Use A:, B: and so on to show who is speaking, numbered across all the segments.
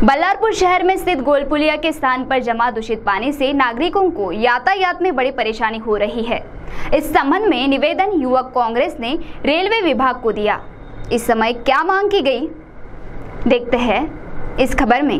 A: बल्लारपुर शहर में स्थित गोलपुलिया के स्थान पर जमा दूषित पानी से नागरिकों को यातायात में बड़ी परेशानी हो रही है। इस संबंध में निवेदन युवक कांग्रेस ने रेलवे विभाग को दिया। इस समय क्या मांग की गई, देखते हैं इस खबर में।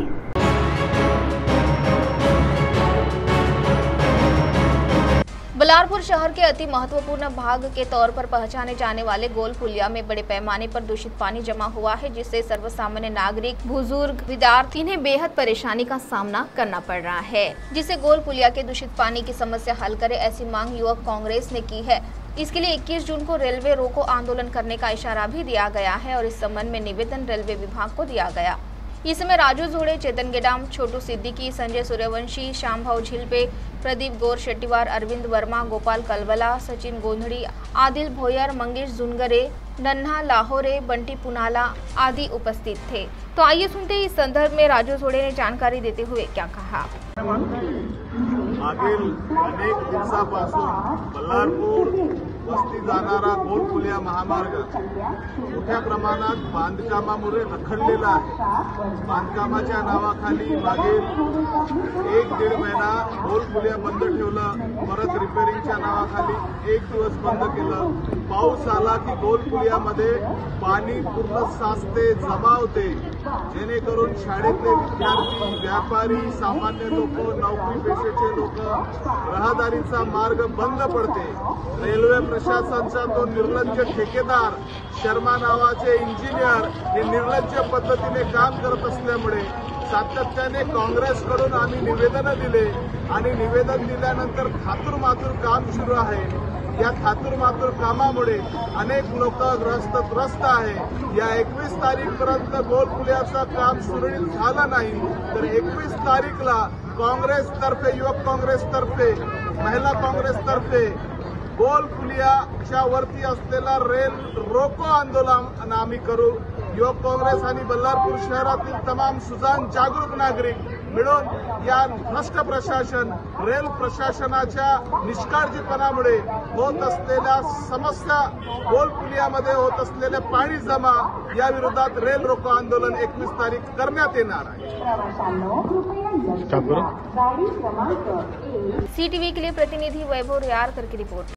B: बल्लारपुर शहर के अति महत्वपूर्ण भाग के तौर पर पहचाने जाने वाले गोलपुलिया में बड़े पैमाने पर दूषित पानी जमा हुआ है, जिससे सर्वसामान्य नागरिक, बुजुर्ग, विद्यार्थी इन्हें बेहद परेशानी का सामना करना पड़ रहा है, जिससे गोलपुलिया के दूषित पानी की समस्या हल करे, ऐसी मांग युवक कांग्रेस ने की है। इसके लिए 21 जून को रेलवे रोको आंदोलन करने का इशारा भी दिया गया है और इस संबंध में निवेदन रेलवे विभाग को दिया गया। इस समय राजू झोड़े, चेतन गेडाम, छोटू सिद्दीकी, संजय सूर्यवंशी, श्यामभाऊ झिलपे, प्रदीप गौर शेट्टीवार, अरविंद वर्मा, गोपाल कलबला, सचिन गोंधड़ी, आदिल भोयर, मंगेश जुनगरे, नन्हा लाहौरे, बंटी पुनाला आदि उपस्थित थे। तो आइए सुनते हैं इस संदर्भ में राजू झोड़े ने जानकारी देते हुए क्या कहा।
C: मागील अनेक दिवसापासून बल्लारपूर वस्ती जाणारा गोलपुलिया महामार्ग मोठ्या प्रमाणात बांधकामामुळे रखडलेला आहे। बांधकामाच्या नावाखाली मागील 1-1.5 महिना गोलपुलिया बंद ठेवलं, परत रिपेअरिंगच्या नावाखाली 1 दिवस बंद केलं। पाऊस आला की गोलपुलियामध्ये पाणी पूर्ण साचते, जमावते, जेणेकरून शाळेतले विद्यार्थी, व्यापारी, सामान्य लोक, नोकरी पेशेचे लोक, रहदारीचा मार्ग बंद पडते। रेल्वे प्रशासनाचा तो निर्लज्ज ठेकेदार शर्मा नावाचे इंजिनियर हे निर्लज्ज पद्धतीने काम करत असल्यामुळे सातत्याने काँग्रेसकडून आम्ही निवेदन दिले आणि निवेदन दिल्यानंतर थातूरमातूर काम सुरू आहे। या थातूरमातूर कामामुळे अनेक लोक त्रस्त आहे। या 21 तारीखपर्यंत गोलपुलियाचं काम सुरळीत झालं नाही तर 21 तारीखला काँग्रेसतर्फे, युवक काँग्रेसतर्फे, महिला काँग्रेसतर्फे गोलपुलियाच्या वरती असलेला रेल रोको आंदोलन आम्ही करू। युवक काँग्रेस आणि बल्लारपूर शहरातील तमाम सुजाण जागरूक नागरिक मिळून या भ्रष्ट प्रशासन, रेल प्रशासनाच्या निष्काळजीपणामुळे होत असलेल्या समस्या, गोलपुलियामध्ये होत असलेले पाणी जमा या विरोधात रेल रोको आंदोलन 21 तारीख करण्यात येणार आहे।
B: CTV के लिए प्रतिनिधि वैभव रियारकर की रिपोर्ट।